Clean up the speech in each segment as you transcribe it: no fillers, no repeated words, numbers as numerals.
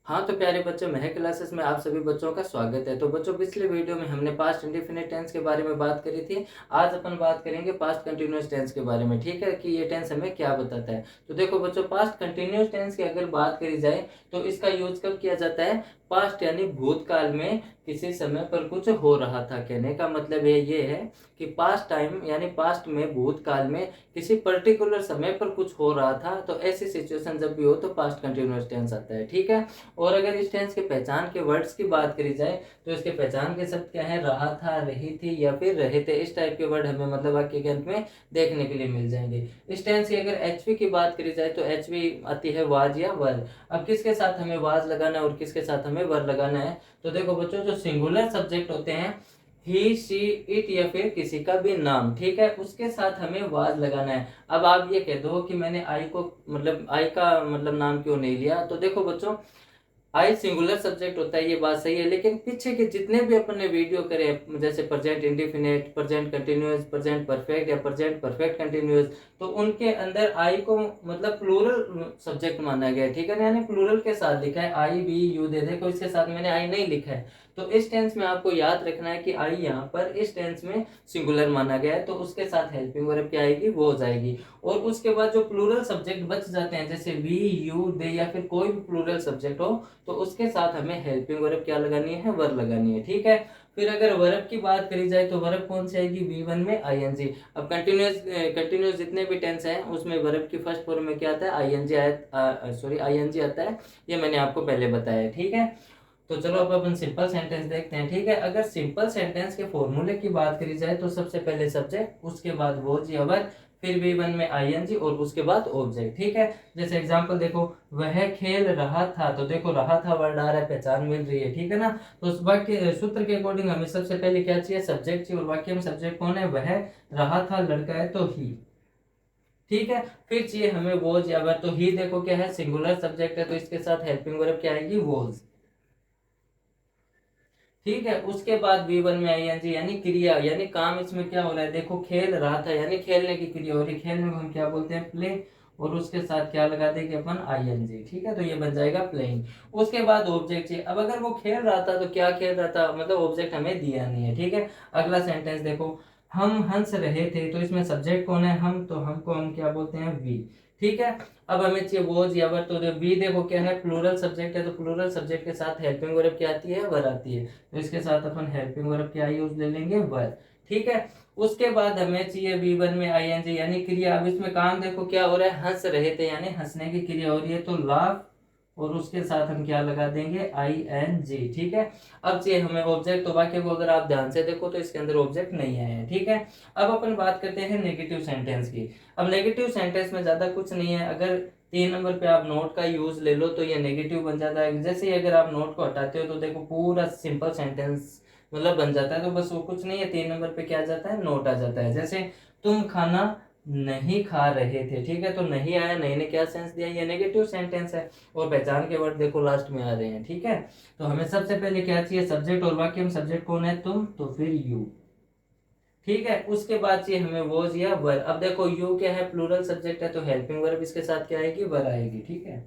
हाँ, तो प्यारे बच्चों, महक क्लासेस में आप सभी बच्चों का स्वागत है। तो बच्चों, पिछले वीडियो में हमने पास्ट इंडेफिनिट टेंस के बारे में बात करी थी। आज अपन बात करेंगे पास्ट कंटिन्यूअस टेंस के बारे में, ठीक है, कि ये टेंस हमें क्या बताता है। तो देखो बच्चों, पास्ट कंटिन्यूअस टेंस की अगर बात करी जाए तो इसका यूज कब किया जाता है? पास्ट यानी भूतकाल में किसी समय पर कुछ हो रहा था। कहने का मतलब ये है कि पास्ट टाइम यानी पास्ट में, भूतकाल में किसी पर्टिकुलर समय पर कुछ हो रहा था, तो ऐसी सिचुएशन जब भी हो तो पास्ट कंटिन्यूअस टेंस आता है, ठीक है। और अगर इस टेंस के पहचान के वर्ड्स की बात करी जाए तो इसके पहचान के शब्द क्या है? रहा था, रही थी या फिर रहे थे। इस टाइप के वर्ड हमें मतलब वाक्य के अंत में देखने के लिए मिल जाएंगे। इस टेंस की अगर एचवी की बात करी जाए तो एचवी आती है वाज या वर। अब किसके साथ हमें वाज लगाना है और किसके साथ हमें वर लगाना है? तो देखो बच्चों, जो सिंगुलर सब्जेक्ट होते हैं, ही, शी, इट या फिर किसी का भी नाम, ठीक है, उसके साथ हमें वाज लगाना है। अब आप ये कह दो कि मैंने आई को मतलब आई का मतलब नाम क्यों नहीं लिया, तो देखो बच्चों, आई सिंगुलर सब्जेक्ट होता है, ये बात सही है, लेकिन पीछे के जितने भी अपन ने वीडियो करे, जैसे present indefinite, present continuous, present perfect या प्रेजेंट परफेक्ट कंटिन्यूअस, तो उनके अंदर आई को मतलब प्लूरल सब्जेक्ट माना गया है, ठीक है ना, यानी प्लूरल के साथ लिखा है। आई बी यू दे देखो, इसके साथ मैंने आई नहीं लिखा है। तो इस टेंस में आपको याद रखना है कि आई यहाँ पर इस टेंस में सिंगुलर माना गया है, तो उसके साथ हेल्पिंग वर्ब क्या आएगी? वो हो जाएगी। और उसके बाद जो प्लूरल सब्जेक्ट बच जाते हैं, जैसे वी, यू, दे या फिर कोई भी प्लूरल सब्जेक्ट हो, तो उसके साथ हमें हेल्पिंग वर्ब क्या लगानी है? वर्ब लगानी है, ठीक है। फिर अगर वर्ब की बात करी जाए तो वर्ब कौन सी आएगी? V1 में आईएनजी। अब कंटिन्यूअस जितने भी टेंस हैं उसमें वर्ब की फर्स्ट फॉर्म में क्या आता है? आईएनजी आईएनजी आता है। ये मैंने आपको पहले बताया, ठीक है। तो चलो अब अपन सिंपल सेंटेंस देखते हैं, ठीक है। अगर सिंपल सेंटेंस के फॉर्मूले की बात करी जाए तो सबसे पहले सब्जेक्ट, उसके बाद वॉज या वर, फिर V1 में आईएनजी और उसके बाद ऑब्जेक्ट, ठीक है। जैसे एग्जांपल देखो, वह खेल रहा था, तो देखो रहा था वर्ड आ रहा है, पहचान मिल रही है, ठीक है ना। तो उस वाक्य सूत्र के अकॉर्डिंग हमें सबसे पहले क्या चाहिए? सब्जेक्ट चाहिए। और वाक्य में सब्जेक्ट कौन है? वह रहा था, लड़का है तो ही, ठीक है। फिर चाहिए हमें वॉज या वर, तो ही देखो क्या है? सिंगुलर सब्जेक्ट है, तो इसके साथ हेल्पिंग वर्ब क्या आएगी? वॉज, ठीक है। उसके बाद V1 में आईएनजी यानी क्रिया, यानी काम इसमें क्या हो रहा है? देखो खेल रहा था यानी खेलने की क्रिया हो रही है, खेलने को हम क्या बोलते हैं? प्ले। और उसके साथ क्या लगा देंगे अपन? आईएनजी, ठीक है। तो ये बन जाएगा प्लेइंग। उसके बाद ऑब्जेक्ट चाहिए। अब अगर वो खेल रहा था तो क्या खेल रहा था, मतलब ऑब्जेक्ट हमें दिया नहीं है, ठीक है। अगला सेंटेंस देखो, हम हंस रहे थे, तो इसमें सब्जेक्ट कौन है? हम, तो हमको हम क्या बोलते हैं? वी, ठीक है। अब हमें चाहिए वॉज या वर, तो वी देखो क्या है? प्लूरल सब्जेक्ट है, तो प्लूरल सब्जेक्ट के साथ हेल्पिंग वर्ब क्या आती है? वर आती है। तो इसके साथ अपन हेल्पिंग वर्ब क्या यूज ले लेंगे? वर, ठीक है। उसके बाद हमें चाहिए V1 में आईएनजी यानी क्रिया। अब इसमें काम देखो क्या हो रहा है? हंस रहे थे यानी हंसने की क्रिया हो रही है, तो लाफ, और उसके साथ हम क्या लगा देंगे? आईएनजी, ठीक है। अब चाहिए हमें ऑब्जेक्ट, तो वाक्य को अगर आप ध्यान से देखो तो इसके अंदर ऑब्जेक्ट नहीं आए हैं, ठीक है। अब अपन बात करते हैं नेगेटिव सेंटेंस की। अब नेगेटिव सेंटेंस में ज्यादा कुछ नहीं है। अगर 3 नंबर पे आप नोट का यूज ले लो तो ये नेगेटिव बन जाता है। जैसे ही अगर आप नोट को हटाते हो तो देखो पूरा सिंपल सेंटेंस मतलब बन जाता है। तो बस वो कुछ नहीं है, 3 नंबर पे क्या आ जाता है? नोट आ जाता है। जैसे तुम खाना नहीं खा रहे थे, ठीक है, तो नहीं आया, नहीं ने क्या सेंस दिया? ये नेगेटिव सेंटेंस है। और पहचान के वर्ड देखो लास्ट में आ रहे हैं, ठीक है। तो हमें सबसे पहले क्या चाहिए? सब्जेक्ट। और वाक्य में सब्जेक्ट कौन है? तुम, तो फिर यू, ठीक है। उसके बाद चाहिए हमें वॉज या वर। अब देखो यू क्या है? प्लूरल सब्जेक्ट है, तो हेल्पिंग वर्ब इसके साथ क्या आएगी? वर आएगी, ठीक है।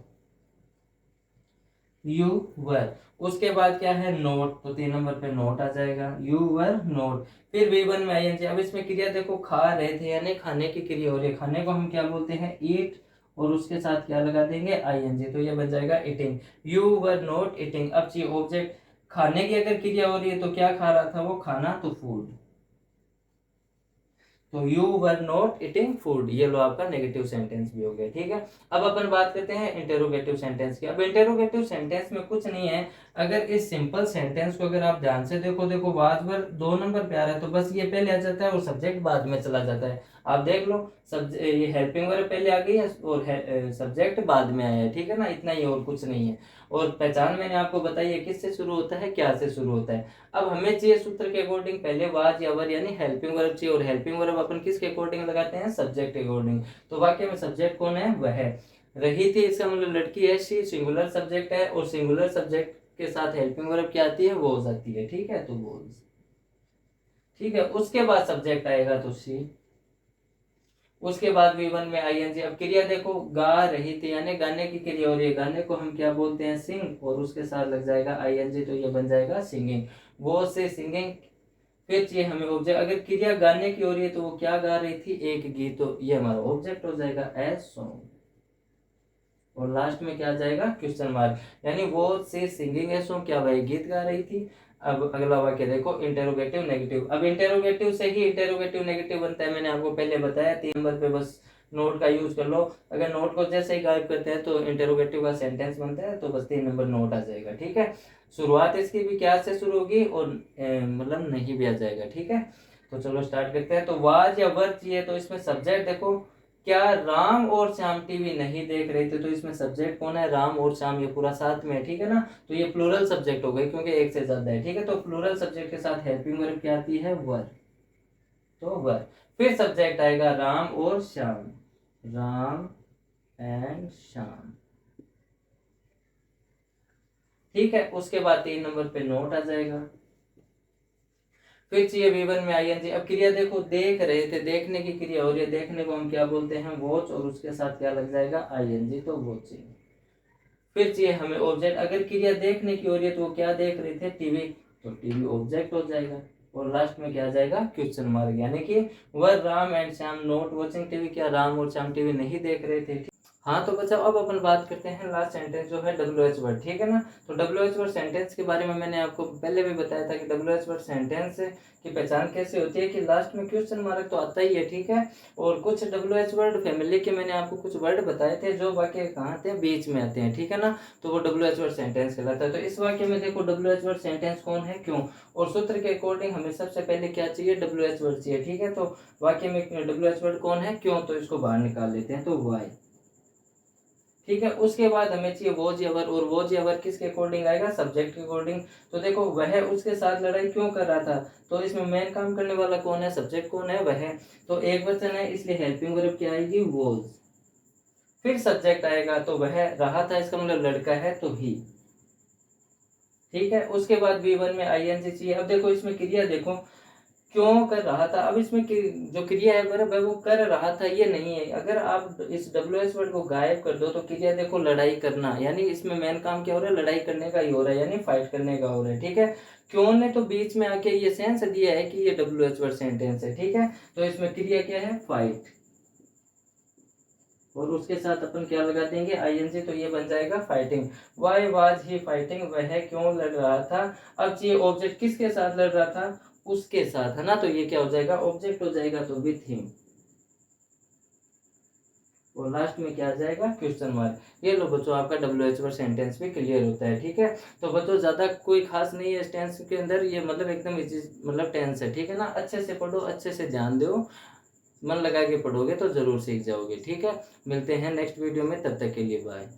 You were. उसके बाद क्या है? नोट, तो 3 नंबर पे नोट आ जाएगा, यू वर नोट। फिर V1 में आईएनजी। अब इसमें क्रिया देखो, खा रहे थे यानी खाने की क्रिया हो रही है, खाने को हम क्या बोलते हैं? ईट। और उसके साथ क्या लगा देंगे? आईएनजी, तो ये बन जाएगा eating. You were note eating. अब चाहिए ऑब्जेक्ट। खाने की अगर क्रिया हो रही है तो क्या खा रहा था वो? खाना, तो फूड। तो you were not eating food, ये लो आपका नेगेटिव सेंटेंस भी हो गया, ठीक है। अब अपन बात करते हैं इंटेरोगेटिव सेंटेंस की। अब इंटेरोगेटिव सेंटेंस में कुछ नहीं है। अगर इस सिंपल सेंटेंस को अगर आप ध्यान से देखो, देखो वाज वर 2 नंबर पे आ रहा है, तो बस ये पहले आ जाता है और सब्जेक्ट बाद में चला जाता है। आप देख लो, ये हेल्पिंग वर्ब पहले आ गई है और सब्जेक्ट बाद में आया है, ठीक है ना, इतना ही, और कुछ नहीं है। और पहचान मैंने आपको बताई है, किससे शुरू होता है, क्या से शुरू होता है। अब हमें चाहिए सूत्र के अकॉर्डिंग पहले वाज या वर यानी हेल्पिंग वर्ब चाहिए। और हेल्पिंग वर्ब अपन किसके अकॉर्डिंग लगाते हैं? सब्जेक्ट के अकॉर्डिंग। तो वाक्य में सब्जेक्ट कौन है? वह है। रही थी, इसका मतलब लड़की है, शी सिंगुलर सब्जेक्ट है, और सिंगुलर सब्जेक्ट के साथ हेल्पिंग वर्ब क्या आती है? वो आती है, ठीक है, तो वोज, ठीक है। उसके बाद सब्जेक्ट आएगा तो शी। उसके बाद V1 में आईएनजी। अब क्रिया देखो गा रही थी यानी गाने की क्रिया हो रही है, गाने को हम क्या बोलते हैं, सिंग, और उसके साथ लग जाएगा आईएनजी तो ये बन जाएगा सिंगिंग, वो से सिंगिंग। फिर चाहिए हमें ऑब्जेक्ट, अगर क्रिया गाने की हो रही है तो वो क्या गा रही थी, एक गीत, तो ये हमारा ऑब्जेक्ट हो जाएगा ए सॉन्ग, और लास्ट में क्या आ जाएगा, क्वेश्चन मार्क, यानी वो से सिंगिंग है सो क्या भाई गीत गा रही थी। अब अगला वाक्य देखो, इंटेरोगेटिव नेगेटिव। अब इंटेरोगेटिव से ही इंटेरोगेटिव नेगेटिव बनता है, मैंने आपको पहले बताया। 3 नंबर पे बस नोट का यूज कर लो, अगर नोट को जैसे ही गायब करते हैं तो इंटेरोगेटिव का सेंटेंस बनता है, तो बस 3 नंबर नोट आ जाएगा। ठीक है, शुरुआत इसकी भी क्या से शुरू होगी और मतलब नहीं भी आ जाएगा। ठीक है, तो चलो स्टार्ट करते हैं। तो वाज या वर चाहिए, तो इसमें सब्जेक्ट देखो, क्या राम और श्याम टीवी नहीं देख रहे थे, तो इसमें सब्जेक्ट कौन है, राम और श्याम, ये पूरा साथ में है। ठीक है ना, तो ये प्लूरल सब्जेक्ट हो गए क्योंकि एक से ज्यादा है। ठीक है, तो प्लूरल सब्जेक्ट के साथ हेल्पिंग वर्ब क्या आती है, वर, तो वर। फिर सब्जेक्ट आएगा राम और श्याम, राम एंड श्याम। ठीक है, उसके बाद 3 नंबर पे नोट आ जाएगा। फिर चाहिए V1 में आईएनजी। अब क्रिया देखो देख रहे थे, देखने की क्रिया हो रही है, देखने को हम क्या बोलते हैं, वॉच, और उसके साथ क्या लग जाएगा, आईएनजी, तो वॉचिंग। फिर चाहिए हमें ऑब्जेक्ट, अगर क्रिया देखने की हो रही है तो वो क्या देख रहे थे, टीवी, तो टीवी ऑब्जेक्ट हो जाएगा, और लास्ट में क्या आ जाएगा, क्वेश्चन मार्क, यानी कि were Ram and Shyam not watching TV, क्या राम और श्याम टीवी नहीं देख रहे थे। हाँ, तो बच्चा अब अपन बात करते हैं लास्ट सेंटेंस जो है WH वर्ड। ठीक है ना, तो WH वर्ड सेंटेंस के बारे में मैंने आपको पहले भी बताया था कि WH वर्ड सेंटेंस की पहचान कैसे होती है, कि लास्ट में क्वेश्चन मार्क तो आता ही है। ठीक है, और कुछ WH वर्ड फैमिली के मैंने आपको कुछ वर्ड बताए थे जो वाक्य कहाँ आते हैं, बीच में आते हैं। ठीक है ना, तो वो WH वर्ड सेंटेंस कहलाता है। तो इस वाक्य में देखो WH वर्ड सेंटेंस कौन है, क्यों, और सूत्र के अकॉर्डिंग हमें सबसे पहले क्या चाहिए, WH वर्ड चाहिए। ठीक है, तो वाक्य में WH वर्ड कौन है, क्यों, तो इसको बाहर निकाल लेते हैं, तो वाई। ठीक है, उसके बाद हमें चाहिए वॉज या वर, और वॉज या वर किसके अकॉर्डिंग आएगा, सब्जेक्ट के अकॉर्डिंग। तो देखो वह उसके साथ लड़ाई क्यों कर रहा था, तो इसमें मेन काम करने वाला कौन है, सब्जेक्ट कौन है, वह, तो एक वचन है इसलिए हेल्पिंग वर्ब क्या आएगी, वॉज। फिर सब्जेक्ट आएगा, तो वह रहा था, इसका मतलब लड़का है, तो ही। ठीक है, उसके बाद V1 में आईएनजी चाहिए। अब देखो इसमें क्रिया देखो क्यों कर रहा था, अब इसमें जो क्रिया है वर्ब है वो कर रहा था, ये नहीं है। अगर आप इस WH वर्ड को गायब कर दो तो क्रिया देखो लड़ाई करना, यानी इसमें मेन काम क्या हो रहा है, लड़ाई करने का ही हो रहा है, यानी फाइट करने का हो रहा है। ठीक है, क्यों ने तो बीच में आके ये सेंस दिया है कि ये WH वर्ड सेंटेंस है। ठीक है, तो इसमें क्रिया क्या है, फाइट, और उसके साथ अपन क्या लगा देंगे, आईएनजी, तो ये बन जाएगा fighting. Why was he fighting, वह क्यों लड़ रहा था। अब ये ऑब्जेक्ट किसके साथ लड़ रहा था, उसके साथ, है ना, तो ये क्या हो जाएगा, ऑब्जेक्ट हो जाएगा, तो विथ हिम, और लास्ट में क्या आ जाएगा, क्वेश्चन मार्क। ये लो बच्चों आपका WH वर्ड सेंटेंस भी क्लियर होता है। ठीक है, तो बच्चों ज्यादा कोई खास नहीं है इस टेंस के अंदर, ये मतलब एकदम मतलब टेंस है। ठीक है ना, अच्छे से पढ़ो, अच्छे से ध्यान दो, मन लगा के पढ़ोगे तो जरूर सीख जाओगे। ठीक है, मिलते हैं नेक्स्ट वीडियो में, तब तक के लिए बाय।